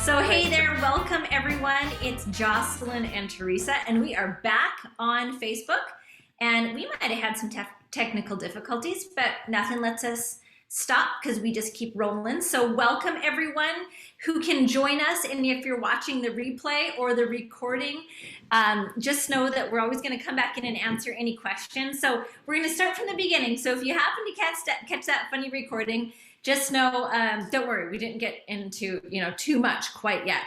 So, hey there, welcome everyone. It's Jocelyn and Teresa, and we are back on Facebook. And we might have had some technical difficulties, but nothing lets us stop because we just keep rolling. So, welcome everyone who can join us. And if you're watching the replay or the recording, just know that we're always going to come back in and answer any questions. So, we're going to start from the beginning. So, if you happen to catch that funny recording, just know, don't worry, we didn't get into too much quite yet.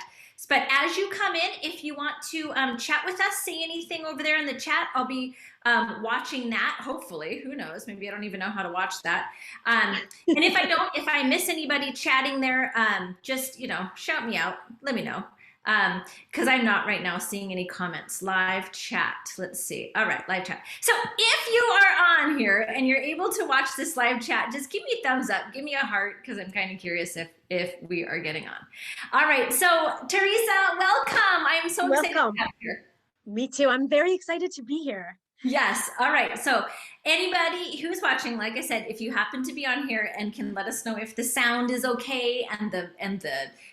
But as you come in, if you want to chat with us, say anything over there in the chat. I'll be watching that, hopefully. Who knows? Maybe I don't even know how to watch that. And if I miss anybody chatting there, just, shout me out. Let me know. Because I'm not right now seeing any comments. Live chat. Let's see. All right, live chat. So if you are on here and you're able to watch this live chat, just give me a thumbs up. Give me a heart because I'm kind of curious if we are getting on. All right. So Teresa, welcome. I am so excited to have you here. Me too. I'm very excited to be here. Yes. All right. So anybody who's watching, like I said, if you happen to be on here and can let us know if the sound is okay and the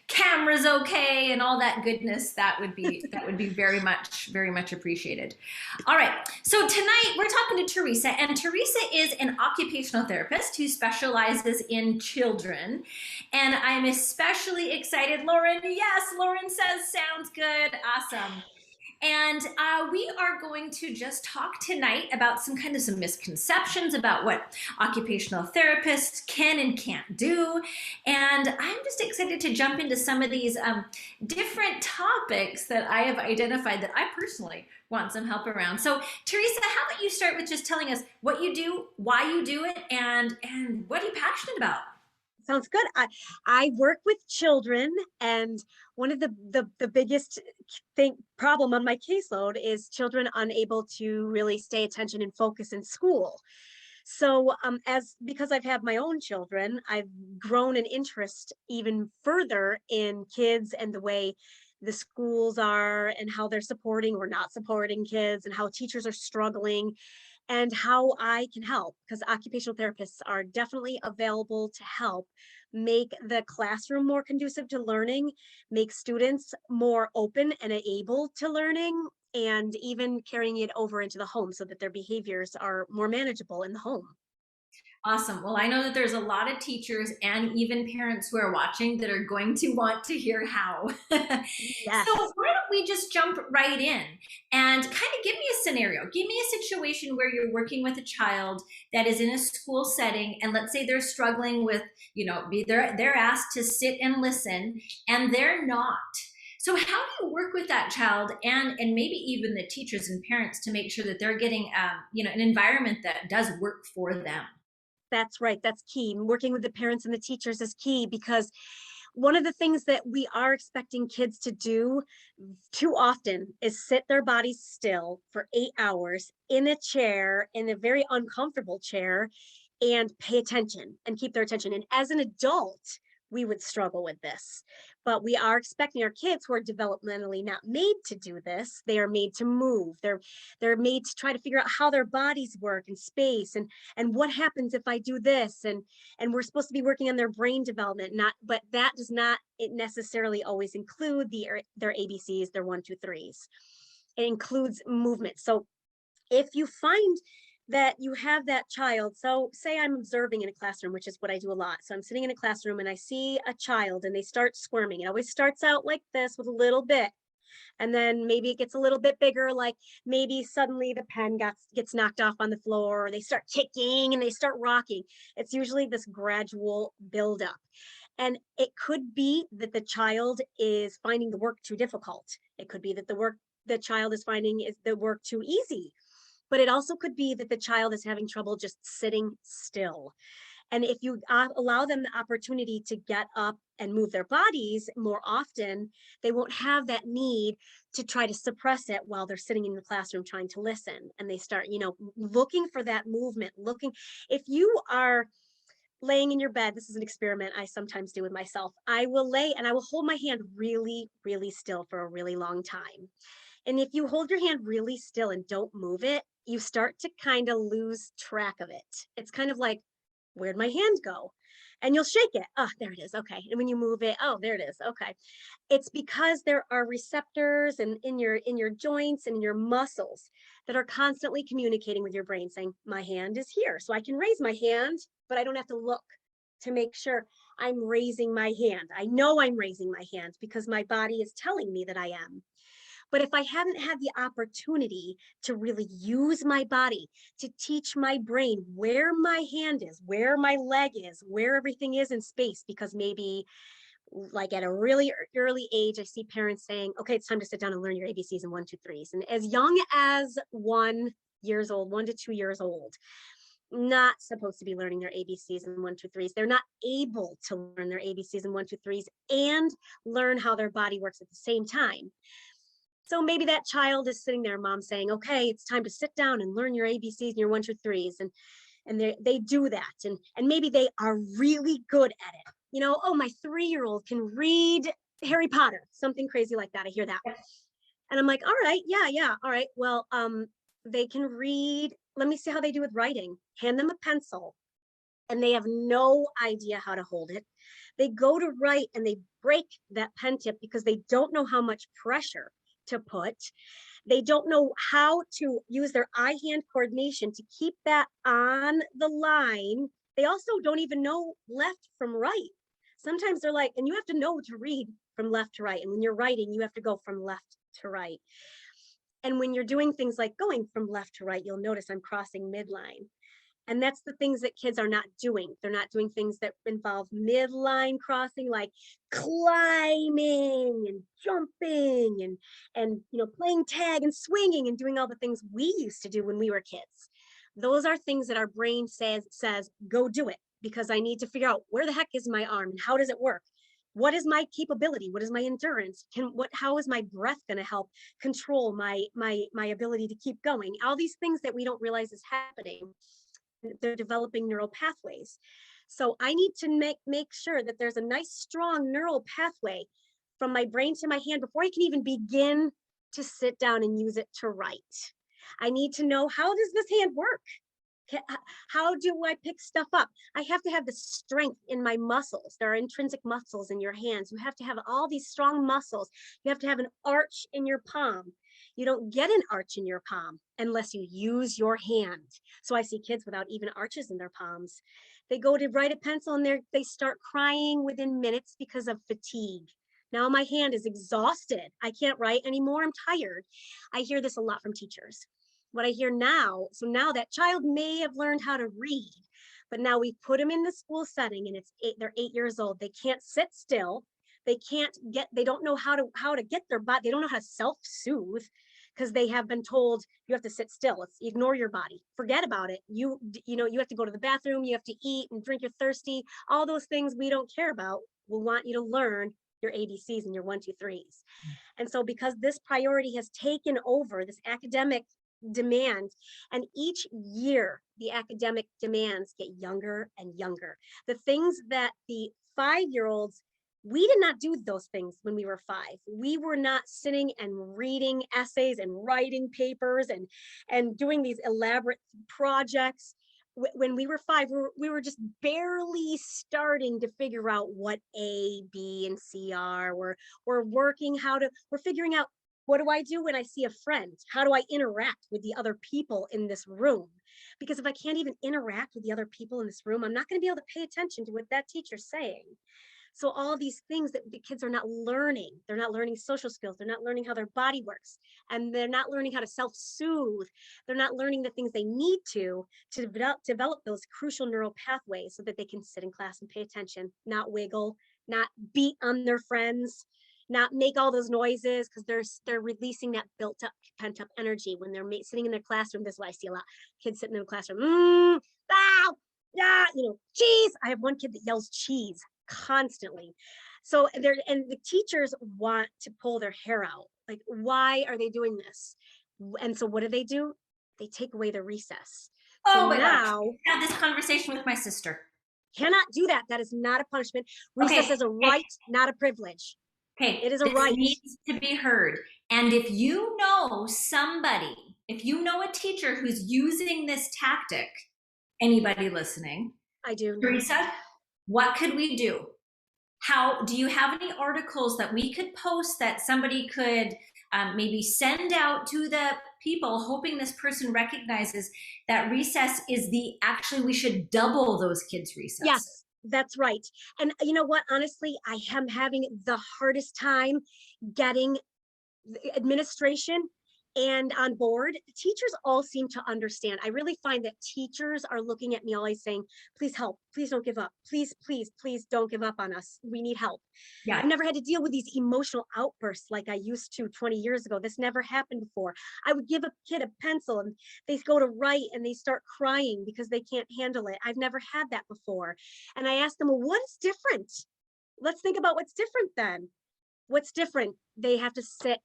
camera's okay and all that goodness, that would be very much appreciated. All right. So tonight we're talking to Teresa, and Teresa is an occupational therapist who specializes in children. And I'm especially excited. Lauren, yes, Lauren says sounds good. Awesome. And we are going to just talk tonight about some misconceptions about what occupational therapists can and can't do. And I'm just excited to jump into some of these different topics that I have identified that I personally want some help around. So Teresa, how about you start with just telling us what you do, why you do it, and what are you passionate about? Sounds good. I work with children, and one of the biggest problem on my caseload is children unable to really stay attention and focus in school. So because I've had my own children, I've grown an interest even further in kids and the way the schools are and how they're supporting or not supporting kids and how teachers are struggling and how I can help, because occupational therapists are definitely available to help make the classroom more conducive to learning, make students more open and able to learning, and even carrying it over into the home so that their behaviors are more manageable in the home. Awesome. Well, I know that there's a lot of teachers and even parents who are watching that are going to want to hear how. Yes. So why don't we just jump right in and kind of give me a scenario. Give me a situation where you're working with a child that is in a school setting, and let's say they're struggling with, they're asked to sit and listen and they're not. So how do you work with that child and maybe even the teachers and parents to make sure that they're getting an environment that does work for them? That's right. That's key. Working with the parents and the teachers is key, because one of the things that we are expecting kids to do too often is sit their bodies still for 8 hours in a chair, in a very uncomfortable chair, and pay attention and keep their attention. And as an adult, we would struggle with this. But we are expecting our kids, who are developmentally not made to do this, they are made to move. They're made to try to figure out how their bodies work in space, and what happens if I do this, and we're supposed to be working on their brain development, but that does not necessarily always include their ABCs, their 1, 2, 3s. It includes movement. So if you find that you have that child, so say I'm observing in a classroom, which is what I do a lot. So I'm sitting in a classroom and I see a child and they start squirming. It always starts out like this with a little bit, and then maybe it gets a little bit bigger, like maybe suddenly the pen gets knocked off on the floor, or they start kicking and they start rocking. It's usually this gradual buildup. And it could be that the child is finding the work too difficult. It could be that the work the child is finding is the work too easy. But it also could be that the child is having trouble just sitting still. And if you allow them the opportunity to get up and move their bodies more often, they won't have that need to try to suppress it while they're sitting in the classroom trying to listen. And they start, looking for that movement, if you are laying in your bed, this is an experiment I sometimes do with myself. I will lay and I will hold my hand really, really still for a really long time. And if you hold your hand really still and don't move it, you start to kind of lose track of it. It's kind of like, Where'd my hand go? And you'll shake it. Oh, there it is. Okay. And when you move it, oh, there it is. Okay. It's because there are receptors and in your joints and in your muscles that are constantly communicating with your brain saying, my hand is here. So I can raise my hand, but I don't have to look to make sure I'm raising my hand. I know I'm raising my hand because my body is telling me that I am. But if I haven't had the opportunity to really use my body to teach my brain where my hand is, where my leg is, where everything is in space, because maybe like at a really early age, I see parents saying, okay, it's time to sit down and learn your ABCs and 1, 2, 3s. And as young as 1 years old, 1 to 2 years old, not supposed to be learning their ABCs and 1, 2, 3s. They're not able to learn their ABCs and 1, 2, 3s and learn how their body works at the same time. So maybe that child is sitting there, mom saying, okay, it's time to sit down and learn your ABCs and your 1, 2, 3s. And they do that. And maybe they are really good at it. You know, oh, my 3-year-old can read Harry Potter, something crazy like that. I hear that. And I'm like, all right, yeah. All right. Well, they can read. Let me see how they do with writing. Hand them a pencil and they have no idea how to hold it. They go to write and they break that pen tip because they don't know how much pressure to put. They don't know how to use their eye-hand coordination to keep that on the line. They also don't even know left from right. Sometimes they're like, and you have to know to read from left to right. And when you're writing, you have to go from left to right. And when you're doing things like going from left to right, you'll notice I'm crossing midline. And that's the things that kids are not doing. They're not doing things that involve midline crossing, like climbing and jumping and playing tag and swinging and doing all the things we used to do when we were kids. Those are things that our brain says go do it, because I need to figure out where the heck is my arm and how does it work? What is my capability? What is my endurance? How is my breath going to help control my ability to keep going? All these things that we don't realize is happening. They're developing neural pathways. So I need to make sure that there's a nice strong neural pathway from my brain to my hand before I can even begin to sit down and use it to write. I need to know, how does this hand work? How do I pick stuff up? I have to have the strength in my muscles. There are intrinsic muscles in your hands. You have to have all these strong muscles. You have to have an arch in your palm. You don't get an arch in your palm unless you use your hand. So I see kids without even arches in their palms. They go to write a pencil and they start crying within minutes because of fatigue. Now my hand is exhausted. I can't write anymore. I'm tired. I hear this a lot from teachers. What I hear now, so now that child may have learned how to read, but now we've put them in the school setting and they're 8 years old. They can't sit still. They don't know how to get their body. They don't know how to self-soothe because they have been told you have to sit still. Ignore your body. Forget about it. You have to go to the bathroom. You have to eat and drink. You're thirsty. All those things we don't care about. We want you to learn your ABCs and your 1, 2, 3s. And so because this priority has taken over, this academic demand, and each year the academic demands get younger and younger. The things that the 5-year-olds, we did not do those things when we were 5. We were not sitting and reading essays and writing papers and doing these elaborate projects. When we were 5, we were just barely starting to figure out what A, B, and C are. We're figuring out, what do I do when I see a friend? How do I interact with the other people in this room? Because if I can't even interact with the other people in this room, I'm not going to be able to pay attention to what that teacher's saying. So all these things that the kids are not learning. They're not learning social skills. They're not learning how their body works. And they're not learning how to self-soothe. They're not learning the things they need to develop those crucial neural pathways so that they can sit in class and pay attention, not wiggle, not beat on their friends, not make all those noises, because they're releasing that built up, pent up energy when they're sitting in their classroom. This is what I see a lot. Kids sitting in the classroom, yeah, cheese. I have one kid that yells cheese constantly. So the teachers want to pull their hair out. Like, why are they doing this? And so what do? They take away the recess. Oh so my now gosh. I had this conversation with my sister. Cannot do that. That is not a punishment. Recess is a right, not a privilege. Okay, it is a this right. needs to be heard. And if you know a teacher who's using this tactic, anybody listening, I do. Teresa, what could we do? How do you have any articles that we could post that somebody could maybe send out to the people, hoping this person recognizes that recess is the actually we should double those kids' recess? Yes, that's right. And you know what? Honestly, I am having the hardest time getting the administration and on board. The teachers all seem to understand. I really find that teachers are looking at me always saying, please help, please don't give up, please, please, please don't give up on us, we need help. Yeah, I've never had to deal with these emotional outbursts like I used to 20 years ago. This never happened before. I would give a kid a pencil and they go to write and they start crying because they can't handle it. I've never had that before. And I asked them, well, what is different? Let's think about what's different then. What's different? They have to sit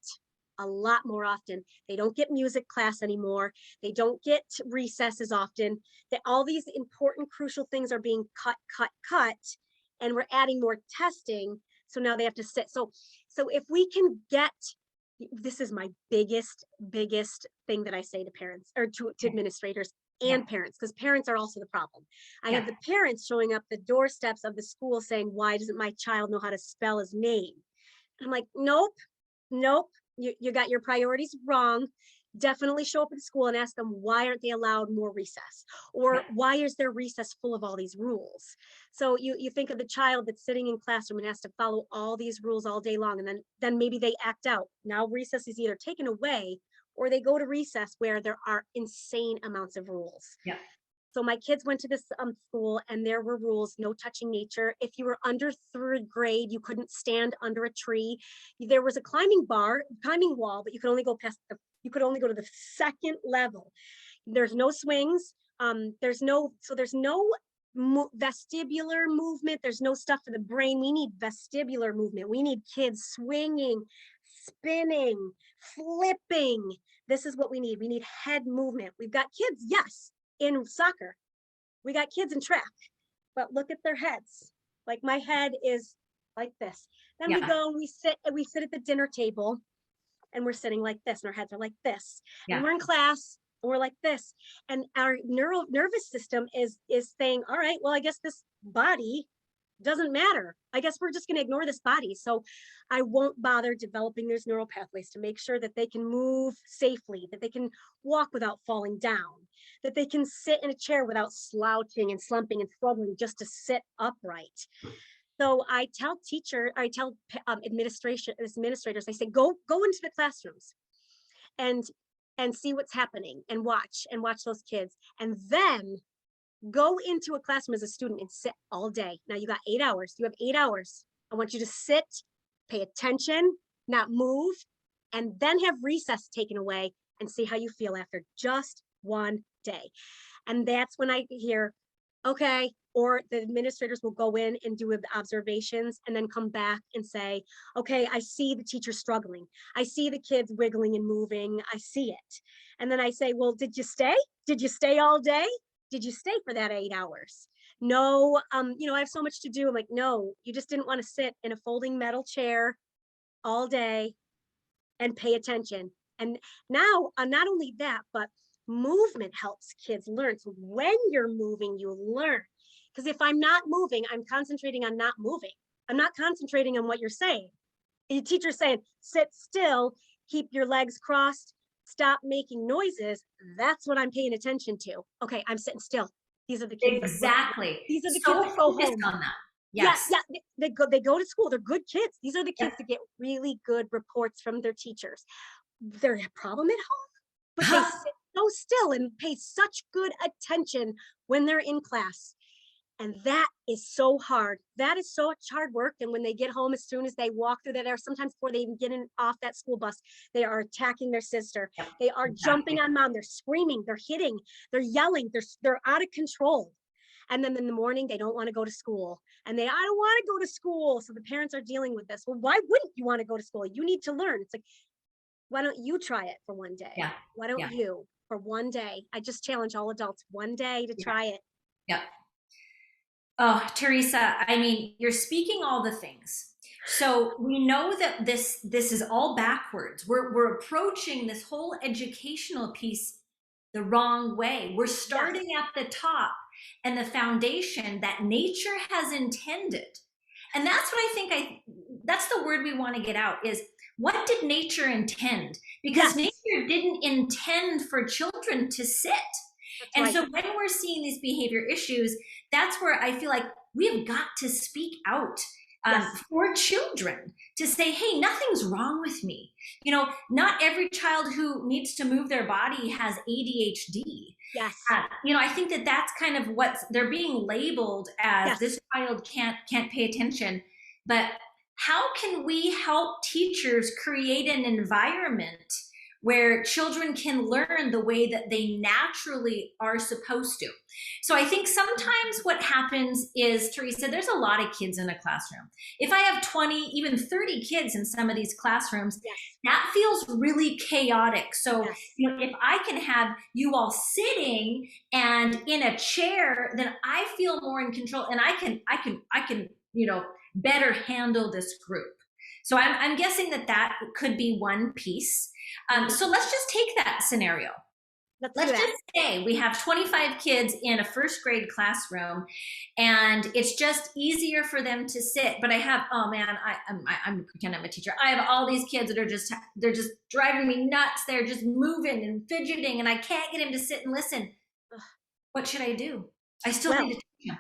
a lot more often. They don't get music class anymore. They don't get recess as often. That all these important, crucial things are being cut, and we're adding more testing. So now they have to sit. So if we can get, this is my biggest thing that I say to parents or to administrators yeah, and parents, because parents are also the problem. I yeah, have the parents showing up the doorsteps of the school saying, why doesn't my child know how to spell his name? I'm like, nope, nope, you got your priorities wrong. Definitely show up at school and ask them, why aren't they allowed more recess? yeah, Or why is their recess full of all these rules? So you think of the child that's sitting in classroom and has to follow all these rules all day long, and then maybe they act out. Now recess is either taken away or they go to recess where there are insane amounts of rules. yeah. So my kids went to this school and there were rules, no touching nature. If you were under third grade, you couldn't stand under a tree. There was a climbing wall, but you could only go you could only go to the second level. There's no swings. There's no vestibular movement. There's no stuff for the brain. We need vestibular movement. We need kids swinging, spinning, flipping. This is what we need. We need head movement. We've got kids, yes, in soccer. We got kids in track, but look at their heads. Like my head is like this. Then we Yeah, go and we sit at the dinner table and we're sitting like this and our heads are like this. And yeah. we're in class and we're like this. And our nervous system is saying, all right, well, I guess this body doesn't matter. I guess we're just going to ignore this body. So I won't bother developing those neural pathways to make sure that they can move safely, that they can walk without falling down, that they can sit in a chair without slouching and slumping and struggling just to sit upright. So I tell administrators, I say, go into the classrooms and see what's happening and watch those kids. And then go into a classroom as a student and sit all day. Now you got 8 hours. You have 8 hours. I want you to sit, pay attention, not move, and then have recess taken away and see how you feel after just one day. And that's when I hear, okay, or the administrators will go in and do observations and then come back and say, okay, I see the teacher struggling. I see the kids wiggling and moving. I see it. And then I say, well, did you stay? Did you stay all day? Did you stay for that 8 hours? No, I have so much to do. I'm like, no, you just didn't want to sit in a folding metal chair all day and pay attention. And now, not only that, but movement helps kids learn. So when you're moving, you learn. Because if I'm not moving, I'm concentrating on not moving. I'm not concentrating on what you're saying. Your teacher's saying, sit still, keep your legs crossed, stop making noises. That's what I'm paying attention to. Okay, I'm sitting still. These are the kids. Exactly. These are the kids So that go focused home. on that. Yeah, Yes. yeah. They go to school. They're good kids. These are the kids Yeah. that get really good reports from their teachers. They're a problem at home, but they sit so still and pay such good attention when they're in class. And that is so hard. That is so much hard work. And when they get home, as soon as they walk through that air, sometimes before they even get off that school bus, they are attacking their sister. Yep. They are Exactly. jumping on mom. They're screaming. They're hitting. They're yelling. They're out of control. And then in the morning, they don't want to go to school. And I don't want to go to school. So the parents are dealing with this. Well, why wouldn't you want to go to school? You need to learn. It's like, why don't you try it for one day? Yeah. Why don't Yeah. you for one day? I just challenge all adults one day to Yeah. try it. Yep. Oh, Teresa, I mean, you're speaking all the things. So we know that this is all backwards. We're approaching this whole educational piece the wrong way. We're starting at the top and the foundation that nature has intended. And that's what I think that's the word we want to get out is, what did nature intend? Because Yes, nature didn't intend for children to sit. that's And right. so when we're seeing these behavior issues, that's where I feel like we've got to speak out Yes, for children to say, hey, nothing's wrong with me. Not every child who needs to move their body has ADHD. yes, I think that that's kind of what they're being labeled as. yes. This child can't pay attention. But how can we help teachers create an environment where children can learn the way that they naturally are supposed to? So I think sometimes what happens is, Teresa, there's a lot of kids in a classroom. If I have 20, even 30 kids in some of these classrooms, Yes, that feels really chaotic. So, yes, if I can have you all sitting and in a chair, then I feel more in control, and I can better handle this group. So I'm guessing that could be one piece. So let's just take that scenario. let's do Let's that. just say we have 25 kids in a first grade classroom, and it's just easier for them to sit. But I have, oh man, I'm pretend I'm a teacher. I have all these kids that are they're just driving me nuts. They're just moving and fidgeting, and I can't get them to sit and listen. Ugh. What should I do? I still Well, need to teach them.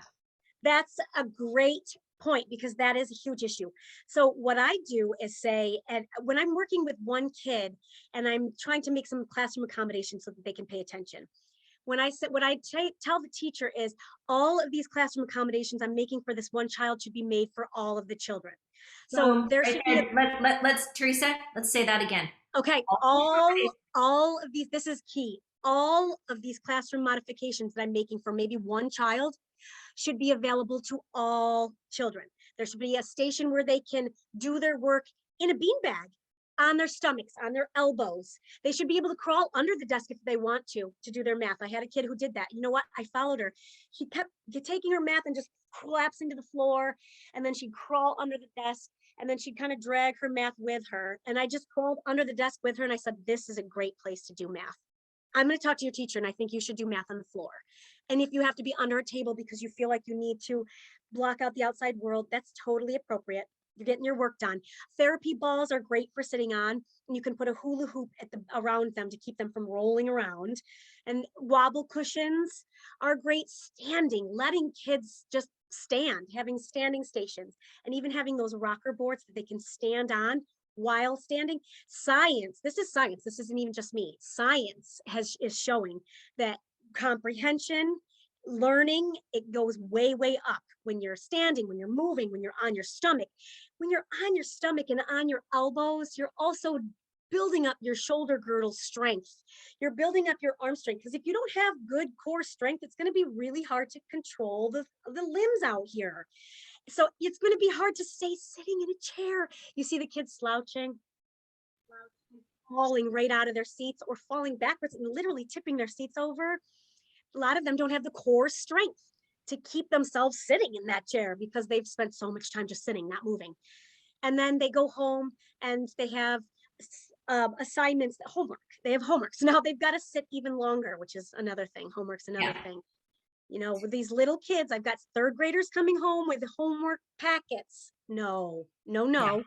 that's a great point because that is a huge issue. So what I do is say, and when I'm working with one kid and I'm trying to make some classroom accommodations so that they can pay attention, when I said, what I tell the teacher is all of these classroom accommodations I'm making for this one child should be made for all of the children. So Boom, there right should be a, there. Let's Teresa. Let's say that again. okay, all of these, this is key. All of these classroom modifications that I'm making for maybe one child should be available to all children. There should be a station where they can do their work in a beanbag, on their stomachs, on their elbows. They should be able to crawl under the desk if they want to do their math. I had a kid who did that. You know what? I followed her. She kept taking her math and just collapsing to the floor, and then she'd crawl under the desk, and then she'd kind of drag her math with her. And I just crawled under the desk with her, and I said, this is a great place to do math. I'm going to talk to your teacher, and I think you should do math on the floor. And if you have to be under a table because you feel like you need to block out the outside world, that's totally appropriate. You're getting your work done. Therapy balls are great for sitting on, and you can put a hula hoop around them to keep them from rolling around. And wobble cushions are great standing, letting kids just stand, having standing stations, and even having those rocker boards that they can stand on while standing. Science, this is science, this isn't even just me. Science is showing that comprehension, learning, it goes way up when you're standing, when you're moving, when you're on your stomach. When you're on your stomach and on your elbows, you're also building up your shoulder girdle strength. You're building up your arm strength, because if you don't have good core strength, it's going to be really hard to control the limbs out here. So it's going to be hard to stay sitting in a chair. You see the kids slouching, falling right out of their seats, or falling backwards and literally tipping their seats over. A lot of them don't have the core strength to keep themselves sitting in that chair because they've spent so much time just sitting, not moving. And then they go home and they have assignments, homework. They have homework. So now they've got to sit even longer, which is another thing. Homework's another thing. With these little kids, I've got third graders coming home with homework packets. No. Yeah.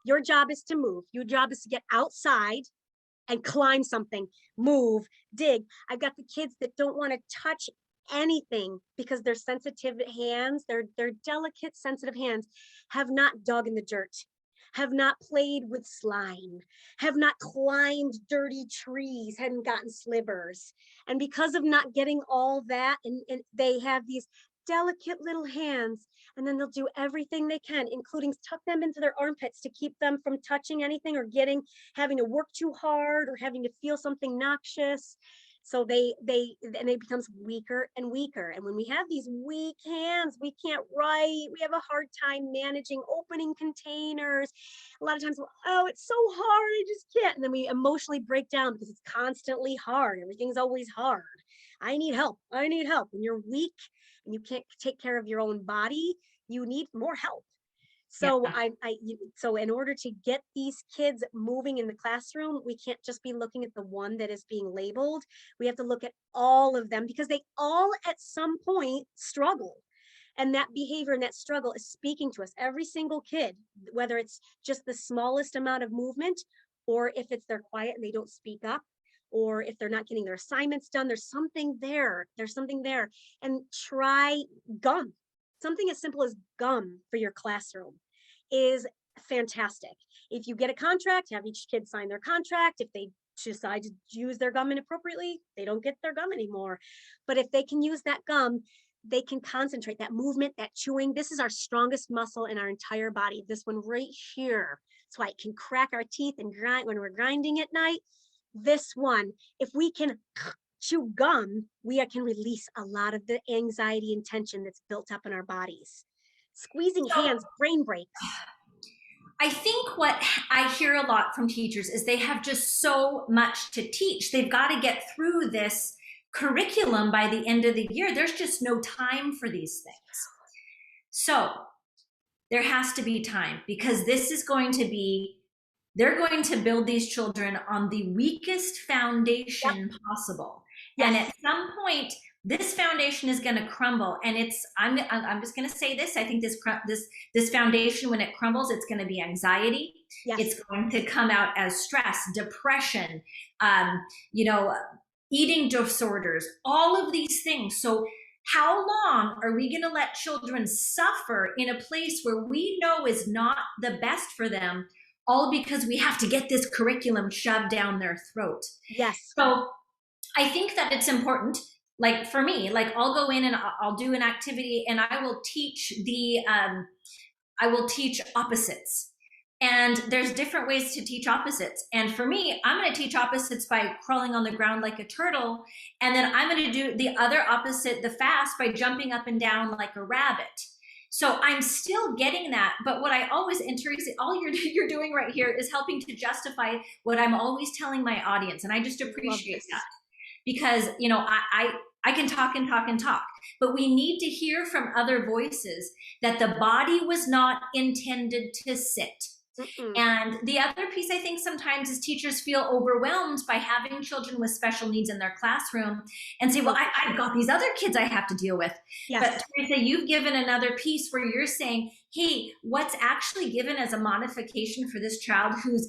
Your job is to move. Your job is to get outside and climb something, move, dig. I've got the kids that don't want to touch anything because their sensitive hands, their delicate, sensitive hands have not dug in the dirt, have not played with slime, have not climbed dirty trees, hadn't gotten slivers. And because of not getting all that, and they have these delicate little hands, and then they'll do everything they can, including tuck them into their armpits to keep them from touching anything or having to work too hard or having to feel something noxious. So it becomes weaker and weaker. And when we have these weak hands, we can't write. We have a hard time managing opening containers. A lot of times, oh, it's so hard, I just can't. And then we emotionally break down because it's constantly hard. Everything's always hard. I need help. When you're weak and you can't take care of your own body, you need more help. Yeah. So so in order to get these kids moving in the classroom, we can't just be looking at the one that is being labeled. We have to look at all of them because they all at some point struggle. And that behavior and that struggle is speaking to us. Every single kid, whether it's just the smallest amount of movement, or if it's they're quiet and they don't speak up, or if they're not getting their assignments done, there's something there. There's something there. And try gum. Something as simple as gum for your classroom is fantastic. If you get a contract, have each kid sign their contract. If they decide to use their gum inappropriately, they don't get their gum anymore. But if they can use that gum, they can concentrate. That movement, that chewing. This is our strongest muscle in our entire body. This one right here. That's why it can crack our teeth and grind when we're grinding at night. This one, if we can chew gum, we can release a lot of the anxiety and tension that's built up in our bodies. Squeezing hands, brain breaks. I think what I hear a lot from teachers is they have just so much to teach. They've got to get through this curriculum by the end of the year. There's just no time for these things. So there has to be time, because this is going to be, they're going to build these children on the weakest foundation possible. Yes. And at some point, this foundation is going to crumble. And I'm just going to say this. I think this foundation, when it crumbles, it's going to be anxiety. Yes. It's going to come out as stress, depression, eating disorders, all of these things. So how long are we going to let children suffer in a place where we know is not the best for them, all because we have to get this curriculum shoved down their throat? Yes. So I think that it's important. Like for me, like I'll go in and I'll do an activity and I will teach opposites. And there's different ways to teach opposites. And for me, I'm going to teach opposites by crawling on the ground like a turtle. And then I'm going to do the other opposite, the fast, by jumping up and down like a rabbit. So I'm still getting that. But what I always, and Teresa, all you're doing right here is helping to justify what I'm always telling my audience. And I just appreciate that. Because, I can talk and talk and talk, but we need to hear from other voices that the body was not intended to sit. And the other piece, I think sometimes, is teachers feel overwhelmed by having children with special needs in their classroom and say, well, I've got these other kids I have to deal with. Yes. But Teresa, you've given another piece where you're saying, hey, what's actually given as a modification for this child who's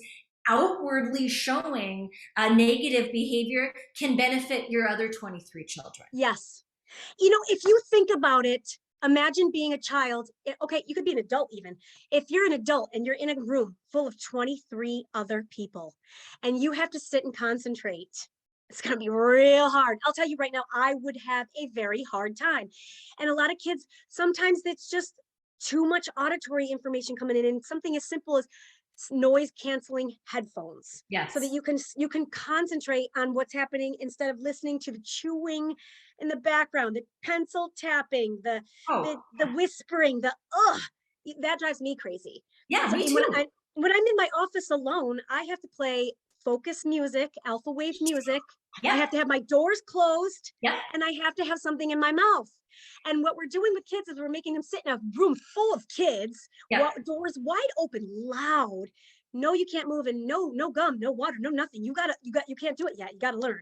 outwardly showing a negative behavior can benefit your other 23 children. Yes. If you think about it, imagine being a child. Okay, you could be an adult even. If you're an adult and you're in a room full of 23 other people and you have to sit and concentrate, it's going to be real hard. I'll tell you right now, I would have a very hard time. And a lot of kids, sometimes it's just too much auditory information coming in, and something as simple as noise canceling headphones. Yes. So that you can concentrate on what's happening instead of listening to the chewing in the background, the pencil tapping, the whispering, that drives me crazy. Yeah, so me too. When I'm in my office alone, I have to play focus music, alpha wave music. Yep. I have to have my doors closed. Yep. And I have to have something in my mouth. And what we're doing with kids is we're making them sit in a room full of kids, doors wide open, loud. No, you can't move, and no gum, no water, no nothing. You can't do it yet. You got to learn.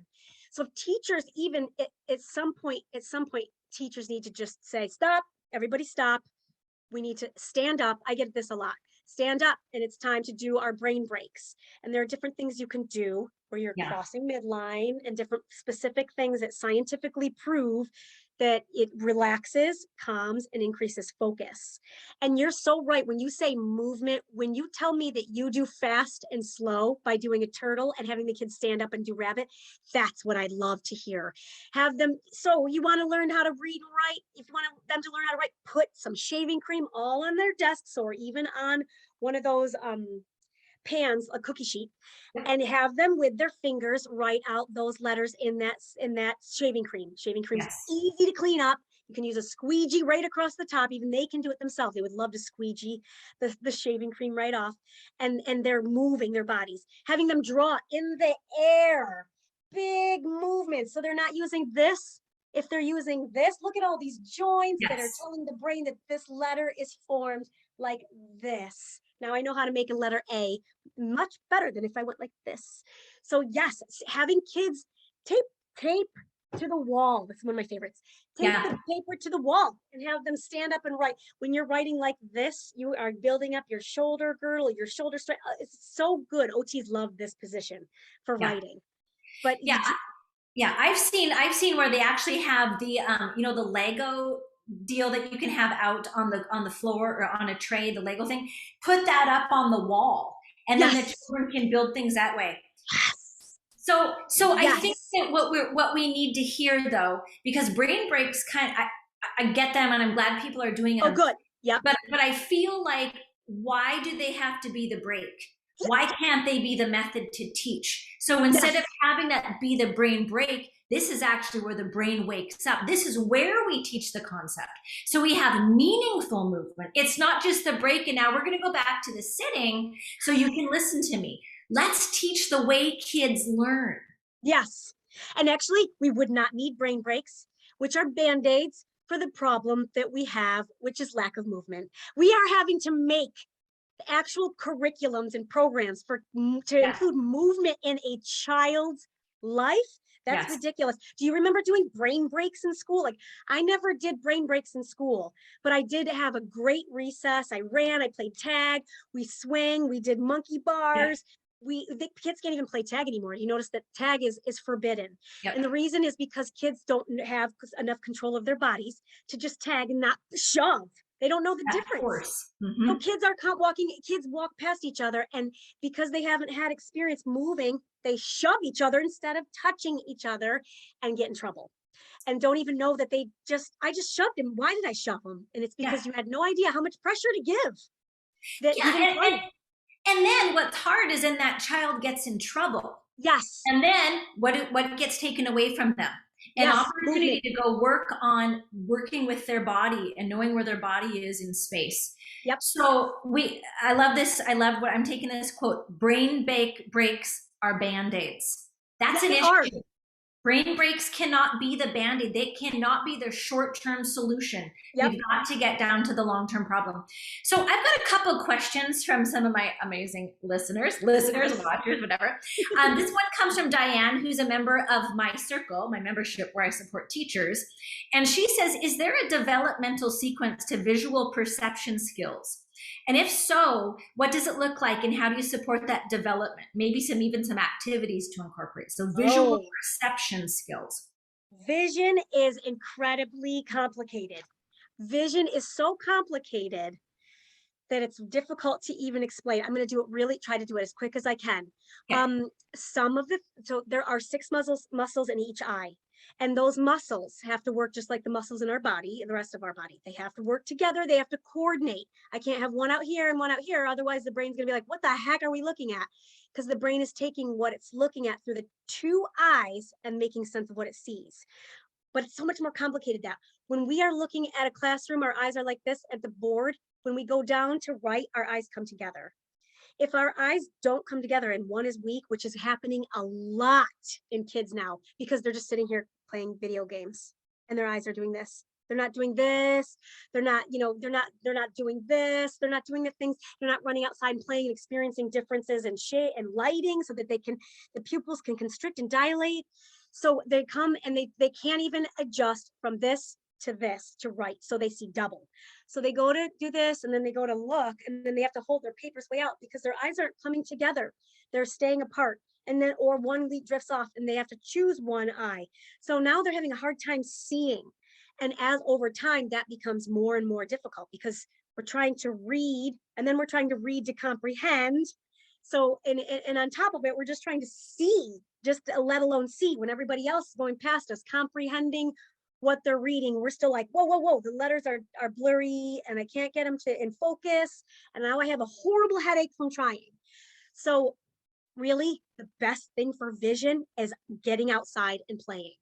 So teachers, even at some point, teachers need to just say, stop, everybody stop. We need to stand up. I get this a lot. Stand up, and it's time to do our brain breaks. And there are different things you can do where you're crossing midline, and different specific things that scientifically prove that it relaxes, calms, and increases focus. And you're so right. When you say movement, when you tell me that you do fast and slow by doing a turtle and having the kids stand up and do rabbit, that's what I love to hear. Have them, so you want to learn how to read and write, if you want them to learn how to write, put some shaving cream all on their desks or even on one of those pans, a cookie sheet, and have them with their fingers write out those letters in that shaving cream. Shaving cream's easy to clean up. You can use a squeegee right across the top. Even they can do it themselves. They would love to squeegee the shaving cream right off. And they're moving their bodies. Having them draw in the air, big movements. So they're not using this If they're using this, look at all these joints that are Yes. telling the brain that this letter is formed like this. Now I know how to make a letter A much better than if I went like this. So yes, having kids tape to the wall. That's one of my favorites. Tape Yeah. the paper to the wall and have them stand up and write. When you're writing like this, you are building up your shoulder girdle, your shoulder strength. It's so good. OTs love this position for Yeah. writing. But Yeah. you, Yeah. I've seen where they actually have the, the Lego deal that you can have out on the floor or on a tray, the Lego thing, put that up on the wall. And then the yes, children can build things that way. yes, So I think yes. that what we need to hear though, because brain breaks I get them and I'm glad people are doing Oh, them, good. Yep. but I feel like, why do they have to be the break? Why can't they be the method to teach? So instead of Yes. having that be the brain break, this is actually where the brain wakes up. This is where we teach the concept. So we have meaningful movement. It's not just the break and now we're going to go back to the sitting so you can listen to me. Let's teach the way kids learn. Yes. And actually, we would not need brain breaks, which are band-aids for the problem that we have, which is lack of movement. We are having to make actual curriculums and programs to Yes. include movement in a child's life. That's Yes. ridiculous. Do you remember doing brain breaks in school? Like, I never did brain breaks in school, but I did have a great recess. I ran, I played tag, we swing, we did monkey Yep. bars. The kids can't even play tag anymore. You notice that tag is forbidden. Yep. And the reason is because kids don't have enough control of their bodies to just tag and not shove. They don't know the Of difference. course. So Hmm. kids walk past each other, and because they haven't had experience moving, they shove each other instead of touching each other and get in trouble. And don't even know that I just shoved him. Why did I shove him? And it's Yeah. because you had no idea how much pressure to give that he Yeah. didn't And, find. and then what's hard is then that child gets in trouble. Yes, And then what gets taken away from them? An yes, opportunity movement. to go work on working with their body and knowing where their body is in space. Yep. So I love this. I love what I'm taking this quote. Brain breaks are band-aids. That's Yeah, an they are. issue. Brain breaks cannot be the band-aid. They cannot be the short-term solution. Yep. We've got to get down to the long-term problem. So I've got a couple questions from some of my amazing listeners, Yes. watchers, whatever. This one comes from Diane, who's a member of my circle, my membership where I support teachers. And she says, is there a developmental sequence to visual perception skills? And if so, what does it look like and how do you support that development? Maybe even some activities to incorporate. So visual Oh, perception skills. vision is incredibly complicated. Vision is so complicated that it's difficult to even explain. I'm going to try to do it as quick as I can. Okay. So there are six muscles in each eye. And those muscles have to work just like the muscles in our body and the rest of our body. They have to work together. They have to coordinate. I can't have one out here and one out here. Otherwise the brain's going to be like, what the heck are we looking at? Because the brain is taking what it's looking at through the two eyes and making sense of what it sees. But it's so much more complicated that when we are looking at a classroom, our eyes are like this at the board. When we go down to write, our eyes come together. If our eyes don't come together and one is weak, which is happening a lot in kids now, because they're just sitting here playing video games and their eyes are doing this. They're not doing this. They're not doing this. They're not doing the things. They're not running outside and playing and experiencing differences in shade and lighting so that the pupils can constrict and dilate. So they come and they can't even adjust from this to right. So they see double. So they go to do this and then they go to look and then they have to hold their papers way out because their eyes aren't coming together. They're staying apart. And then, or one lead drifts off and they have to choose one eye. So now they're having a hard time seeing. And as over time, that becomes more and more difficult because we're trying to read and then we're trying to read to comprehend. So, and on top of it, we're just trying to see, just let alone see when everybody else is going past us, comprehending what they're reading. We're still like, whoa, the letters are blurry and I can't get them to in focus. And now I have a horrible headache from trying. So really the best thing for vision is getting outside and playing.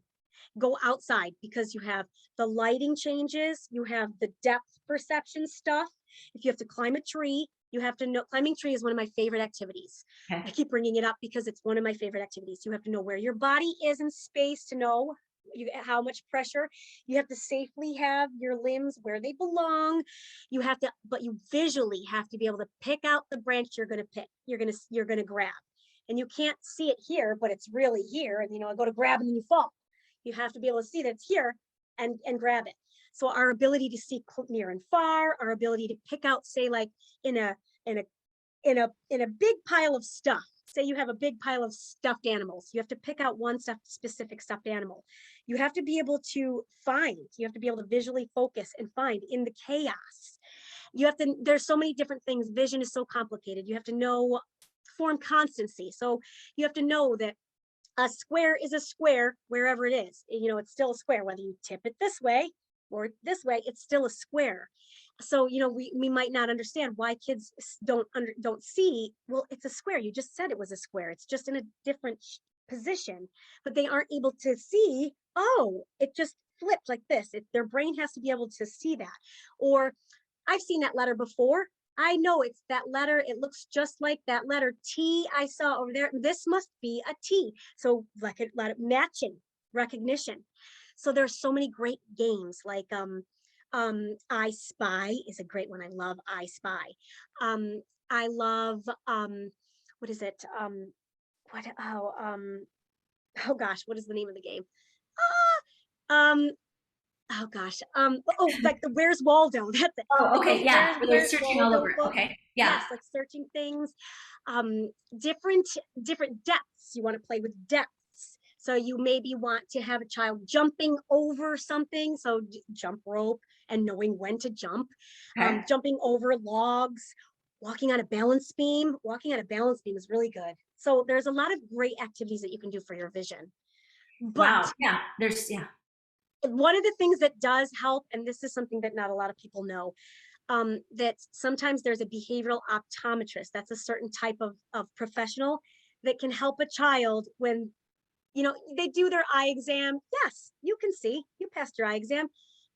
Go outside because you have the lighting changes, you have the depth perception stuff. If you have to climb a tree, you have to know. Climbing tree is one of my favorite activities. Okay. I keep bringing it up because it's one of my favorite activities. You have to know where your body is in space to know how much pressure. You have to safely have your limbs where they belong. You have to, but you visually have to be able to pick out the branch you're going to pick. You're going to grab, and you can't see it here, but it's really here. And I go to grab and then you fall. You have to be able to see that it's here and grab it. So our ability to see near and far, our ability to pick out, say, like in a in a in a big pile of stuff. Say you have a big pile of stuffed animals. You have to pick out one specific stuffed animal. You have to be able to find, you have to be able to visually focus and find in the chaos. There's so many different things. Vision is so complicated. You have to know form constancy. So you have to know that a square is a square wherever it is. It's still a square, whether you tip it this way or this way, it's still a square. So we might not understand why kids don't see, well, it's a square, you just said it was a square, it's just in a different position, but they aren't able to see, oh, it just flipped like this. Their brain has to be able to see that. Or I've seen that letter before, I know it's that letter, it looks just like that letter T I saw over there, this must be a T. So like a lot of matching recognition. So there's so many great games like I Spy is a great one. I love I Spy. I love what is it? What oh gosh, what is the name of the game? Um oh gosh. Like the Where's Waldo? That's it. Oh, okay, yeah. Where they're Where's searching all Waldo over. book. Okay, yeah. Yes, like searching things. Different depths. You want to play with depths. So you maybe want to have a child jumping over something. So jump rope and knowing when to jump. Okay. Jumping over logs, walking on a balance beam. Walking on a balance beam is really good. So there's a lot of great activities that you can do for your vision. But Wow. Yeah. Yeah. one of the things that does help, and this is something that not a lot of people know, that sometimes there's a behavioral optometrist. That's a certain type of professional that can help a child when they do their eye exam. Yes, you can see, you passed your eye exam.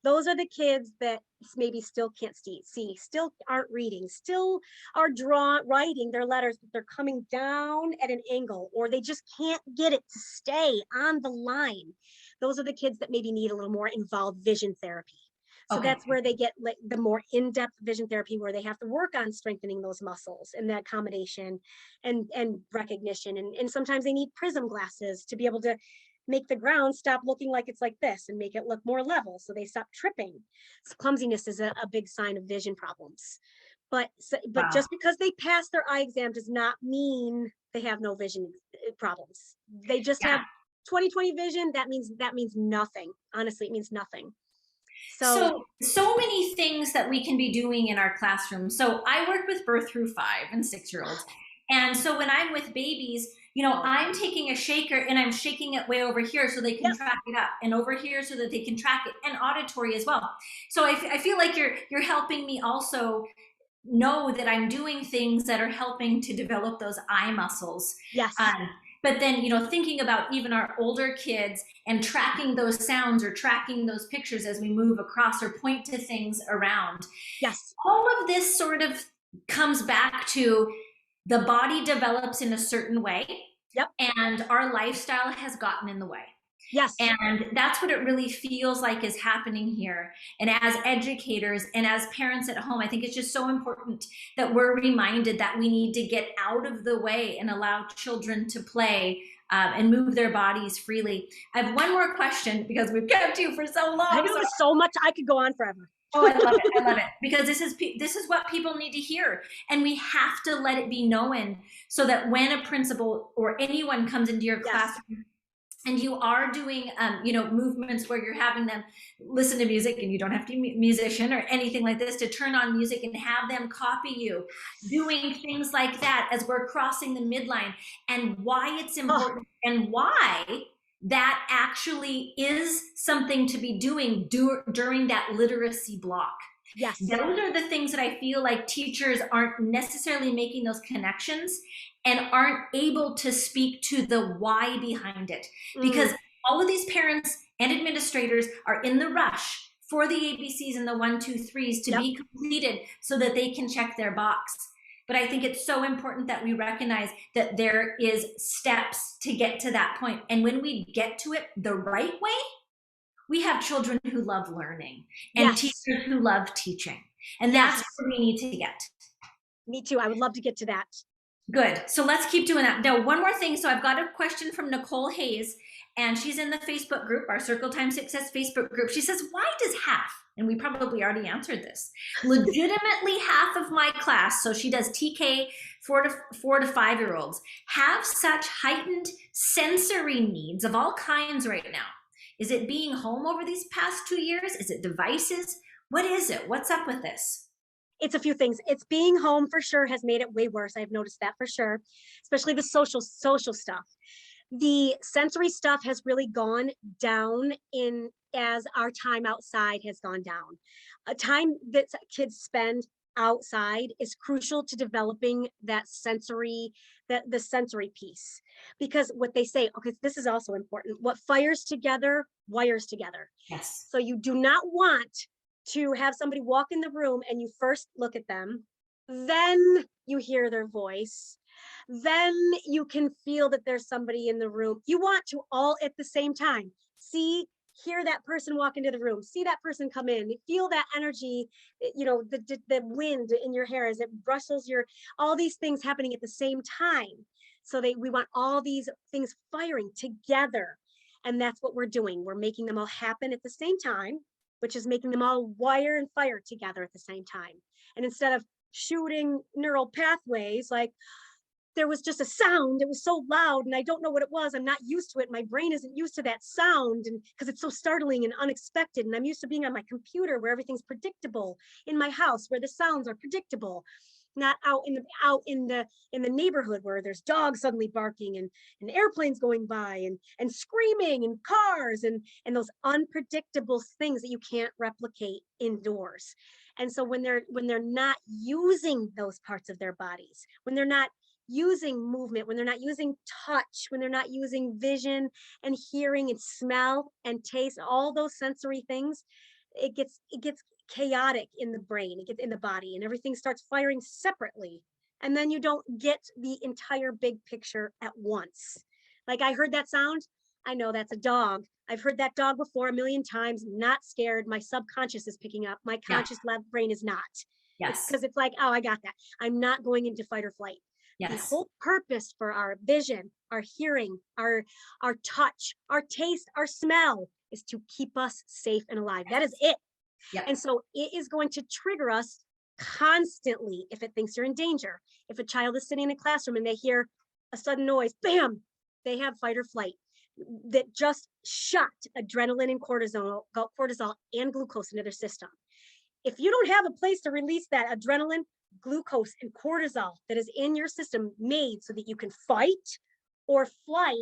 Those are the kids that maybe still can't see, still aren't reading, still are writing their letters, but they're coming down at an angle, or they just can't get it to stay on the line. Those are the kids that maybe need a little more involved vision therapy. So Okay. that's where they get like the more in-depth vision therapy, where they have to work on strengthening those muscles and that accommodation and recognition. And sometimes they need prism glasses to be able to make the ground stop looking like it's like this and make it look more level, so they stop tripping. So clumsiness is a big sign of vision problems. But Wow. just because they pass their eye exam does not mean they have no vision problems. They just Yeah. have 20/20 vision. That means nothing. Honestly, it means nothing. So So many things that we can be doing in our classroom. So I work with birth through 5 and 6 year olds. And so when I'm with babies, I'm taking a shaker and I'm shaking it way over here so they can yep, track it up, and over here so that they can track it, and auditory as well. So I feel like you're helping me also know that I'm doing things that are helping to develop those eye muscles. yes, But then, thinking about even our older kids and tracking those sounds or tracking those pictures as we move across or point to things around. yes, All of this sort of comes back to the body develops in a certain way, yep, and our lifestyle has gotten in the way. yes, And that's what it really feels like is happening here. And as educators and as parents at home, I think it's just so important that we're reminded that we need to get out of the way and allow children to play and move their bodies freely. I have one more question because we've kept you for so long. I know there's so much. I could go on forever. Oh, I love it. I love it because this is what people need to hear, and we have to let it be known so that when a principal or anyone comes into your Yes, classroom and you are doing movements where you're having them listen to music, and you don't have to be a musician or anything like this to turn on music and have them copy you, doing things like that as we're crossing the midline, and why it's important and why that actually is something to be doing during that literacy block. yes, Those are the things that I feel like teachers aren't necessarily making those connections and aren't able to speak to the why behind it. Because all of these parents and administrators are in the rush for the ABCs and the 1, 2, 3s to yep, be completed so that they can check their box. But I think it's so important that we recognize that there is steps to get to that point. And when we get to it the right way, We have children who love learning and Yes, teachers who love teaching. And that's yes, where we need to get. me too. I would love to get to that. Good. So let's keep doing that. Now, one more thing. So I've got a question from Nicole Hayes, and she's in the Facebook group, our Circle Time Success Facebook group. She says, why does half, and we probably already answered this, legitimately half of my class, so she does TK 4 to 5 year olds, have such heightened sensory needs of all kinds right now? Is it being home over these past 2 years? Is it devices? What is it? What's up with this? It's a few things. It's being home for sure has made it way worse. I've noticed that for sure, especially the social stuff. The sensory stuff has really gone down in as our time outside has gone down. A time that kids spend outside is crucial to developing that sensory, that the sensory piece. Because what they say, okay, this is also important. What fires together, wires together. Yes. So you do not want to have somebody walk in the room and you first look at them, then you hear their voice, then you can feel that there's somebody in the room. You want to all at the same time see, hear that person walk into the room, see that person come in, feel that energy, the wind in your hair as it brushes all these things happening at the same time. So we want all these things firing together. And that's what we're doing. We're making them all happen at the same time, which is making them all wire and fire together at the same time. And instead of shooting neural pathways, like there was just a sound, it was so loud and I don't know what it was, I'm not used to it, my brain isn't used to that sound, and because it's so startling and unexpected, and I'm used to being on my computer where everything's predictable, in my house where the sounds are predictable, not out in the neighborhood where there's dogs suddenly barking and airplanes going by and screaming and cars and those unpredictable things that you can't replicate indoors. And so when they're not using those parts of their bodies, when they're not using movement, when they're not using touch, when they're not using vision and hearing and smell and taste, all those sensory things, it gets chaotic in the brain, it gets in the body, and everything starts firing separately. And then you don't get the entire big picture at once. Like, I heard that sound, I know that's a dog. I've heard that dog before a million times, not scared. My subconscious is picking up. My conscious brain is not. Yes. Because it's like, oh, I got that. I'm not going into fight or flight. Yes. The whole purpose for our vision, our hearing, our touch, our taste, our smell is to keep us safe and alive. That is it. Yep. And so it is going to trigger us constantly if it thinks you're in danger. If a child is sitting in a classroom and they hear a sudden noise, bam, they have fight or flight that just shot adrenaline and cortisol and glucose into their system. If you don't have a place to release that adrenaline, glucose, and cortisol that is in your system made so that you can fight or flight,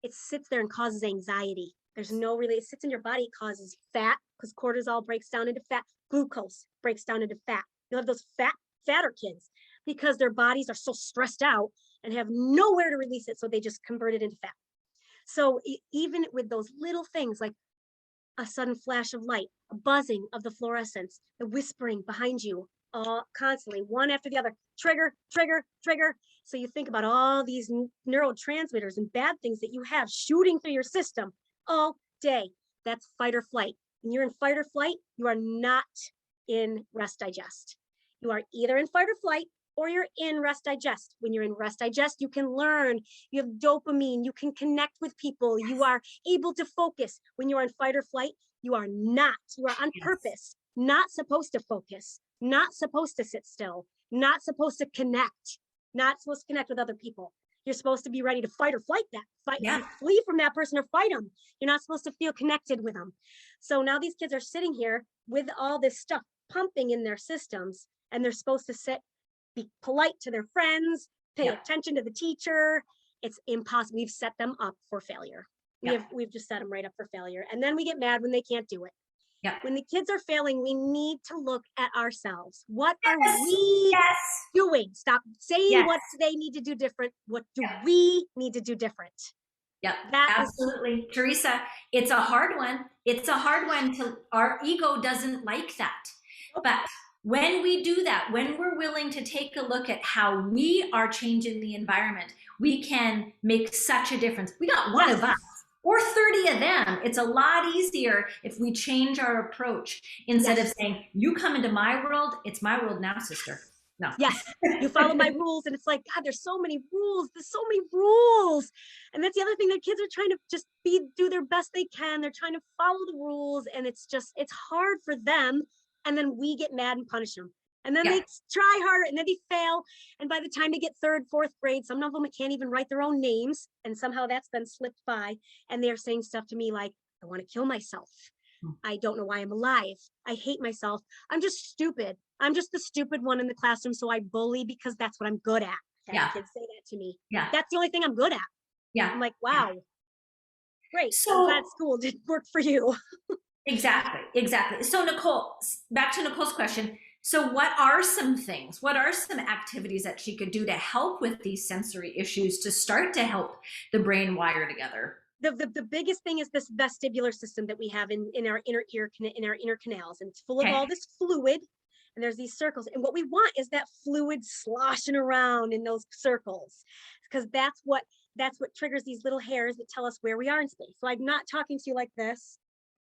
it sits there and causes anxiety. There's no really, it sits in your body, it causes fat because cortisol breaks down into fat, glucose breaks down into fat. You'll have those fatter kids because their bodies are so stressed out and have nowhere to release it, so they just convert it into fat. So even with those little things like a sudden flash of light, a buzzing of the fluorescence, the whispering behind you, constantly, one after the other, trigger, trigger, trigger. So you think about all these neurotransmitters and bad things that you have shooting through your system all day. That's fight or flight. When you're in fight or flight, you are not in rest digest. You are either in fight or flight or you're in rest digest. When you're in rest digest, you can learn, you have dopamine, you can connect with people, you are able to focus. When you're in fight or flight, you are not, you are on purpose, not supposed to focus, not supposed to sit still, not supposed to connect, not supposed to connect with other people. You're supposed to be ready to fight or flight flee from that person or fight them. You're not supposed to feel connected with them. So now these kids are sitting here with all this stuff pumping in their systems, and they're supposed to sit, be polite to their friends, pay attention to the teacher. It's impossible. We've set them up for failure. We've just set them right up for failure. And then we get mad when they can't do it. When the kids are failing, we need to look at ourselves. What are we doing? Stop saying what they need to do different. What do we need to do different? Yep, absolutely. Teresa, it's a hard one. It's a hard one our ego doesn't like that. But when we do that, when we're willing to take a look at how we are changing the environment, we can make such a difference. We got one of us. or 30 of them. It's a lot easier if we change our approach instead of saying, you come into my world, it's my world now, sister. No. Yes, you follow my rules. And it's like, God, there's so many rules. There's so many rules. And that's the other thing, that kids are trying to just do their best they can. They're trying to follow the rules. And it's hard for them. And then we get mad and punish them. And then they try harder and then they fail. And by the time they get third, fourth grade, some of them can't even write their own names. And somehow that's been slipped by. And they're saying stuff to me like, I want to kill myself. I don't know why I'm alive. I hate myself. I'm just stupid. I'm just the stupid one in the classroom. So I bully because that's what I'm good at. Kids say that to me. That's the only thing I'm good at. I'm like, wow, great. So I'm glad school did work for you. Exactly. So Nicole, back to Nicole's question. So what are some activities that she could do to help with these sensory issues to start to help the brain wire together? The biggest thing is this vestibular system that we have in our inner ear, in our inner canals, and it's full of all this fluid, and there's these circles. And what we want is that fluid sloshing around in those circles, because that's what triggers these little hairs that tell us where we are in space. So I'm not talking to you like this,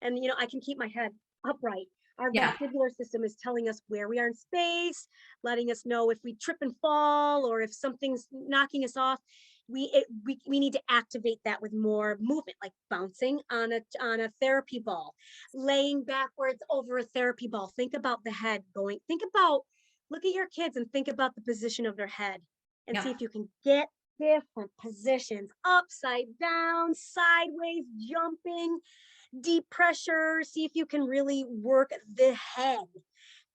and I can keep my head upright. Our vestibular system is telling us where we are in space, letting us know if we trip and fall or if something's knocking us off. We need to activate that with more movement, like bouncing on a therapy ball, laying backwards over a therapy ball. Think about the head going. Look at your kids and think about the position of their head, and see if you can get different positions, upside down, sideways, jumping, deep pressure. See if you can really work the head.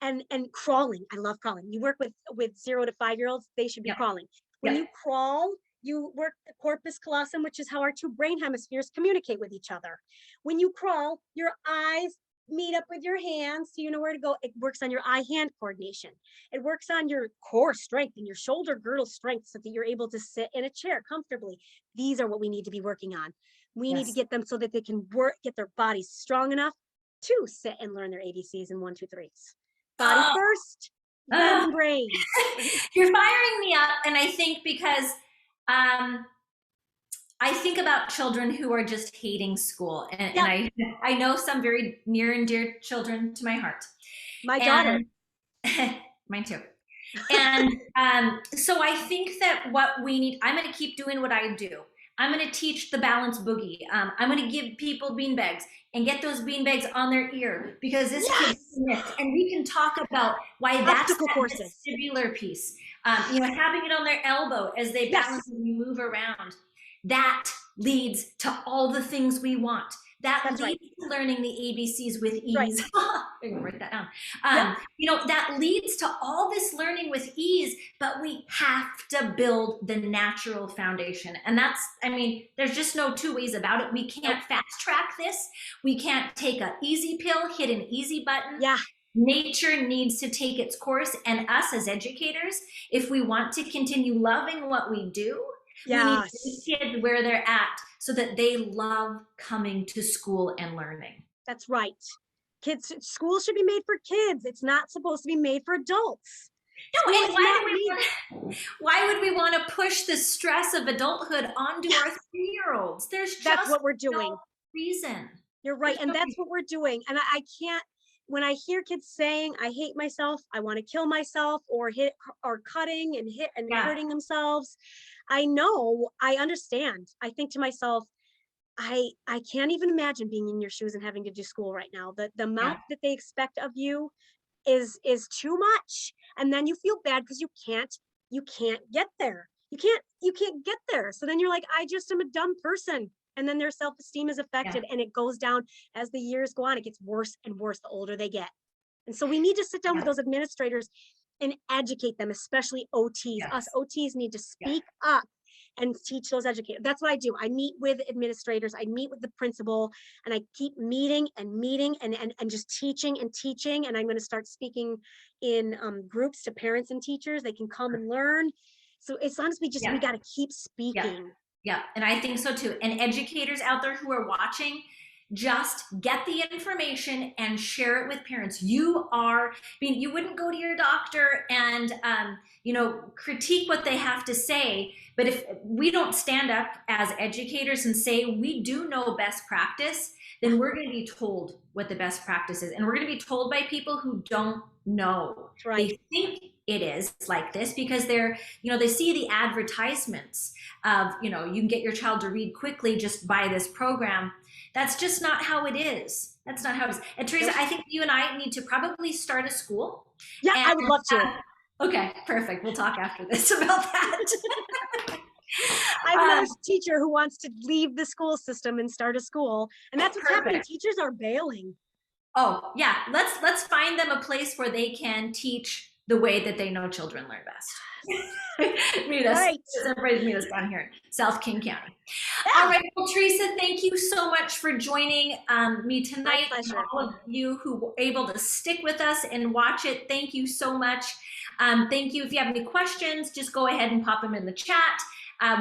And crawling. I love crawling. You work with 0 to 5-year-olds, they should be crawling. When you crawl, you work the corpus callosum, which is how our two brain hemispheres communicate with each other. When you crawl, your eyes meet up with your hands, so you know where to go. It works on your eye-hand coordination. It works on your core strength and your shoulder girdle strength, so that you're able to sit in a chair comfortably. These are what we need to be working on. We need to get them so that they can get their bodies strong enough to sit and learn their ABCs and 1, 2, 3s. Body first, then brain. You're firing me up, and I think because I think about children who are just hating school, and I know some very near and dear children to my heart. My daughter. Mine too. And so I think that what we need, I'm going to keep doing what I do. I'm going to teach the balance boogie. I'm going to give people beanbags and get those beanbags on their ear, because this kid missed. And we can talk about why that's the vestibular piece. Having it on their elbow as they balance and we move around. That leads to all the things we want. That leads to learning the ABCs with ease. I'm going to write that down. That leads to all this learning with ease, but we have to build the natural foundation. And there's just no two ways about it. We can't fast track this. We can't take an easy pill, hit an easy button. Nature needs to take its course, and us as educators, if we want to continue loving what we do, we need to meet kids where they're at so that they love coming to school and learning. That's right. School should be made for kids. It's not supposed to be made for adults. No, and why would we want to push the stress of adulthood onto our 3-year-olds? That's what we're doing. No reason. You're right, and that's what we're doing. And I can't. When I hear kids saying, I hate myself, I want to kill myself, or cutting and hurting themselves, I understand. I think to myself, I can't even imagine being in your shoes and having to do school right now. The amount that they expect of you is too much. And then you feel bad because you can't get there. You can't get there. So then you're like, I just am a dumb person. And then their self-esteem is affected, and it goes down as the years go on. It gets worse and worse the older they get. And so we need to sit down with those administrators and educate them, especially OTs. Us OTs need to speak up and teach those educators. That's what I do. I meet with administrators, I meet with the principal, and I keep meeting and just teaching. And I'm going to start speaking in groups to parents and teachers. They can come and learn. So as long as we got to keep speaking. Yeah, and I think so too. And educators out there who are watching, just get the information and share it with parents. You wouldn't go to your doctor and, critique what they have to say. But if we don't stand up as educators and say we do know best practice, then we're going to be told what the best practice is. And we're going to be told by people who don't know. Right. They think it is like this because they see the advertisements of, you can get your child to read quickly, just buy this program. That's just not how it is. That's not how it is. And Teresa, I think you and I need to probably start a school. Yeah, I would love to. Okay, perfect. We'll talk after this about that. I have another teacher who wants to leave the school system and start a school, and that's what's happening. Teachers are bailing. Oh yeah, let's find them a place where they can teach the way that they know children learn best. Meet us. Right. Everybody meet us down here in South King County. Yeah. All right, well, Teresa, thank you so much for joining me tonight. My pleasure. And all of you who were able to stick with us and watch it, thank you so much. Thank you. If you have any questions, just go ahead and pop them in the chat.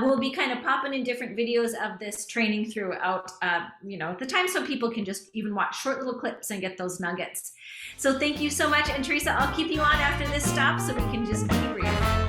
We'll be kind of popping in different videos of this training throughout, the time, so people can just even watch short little clips and get those nuggets. So thank you so much. And Teresa, I'll keep you on after this stops so we can just keep reading.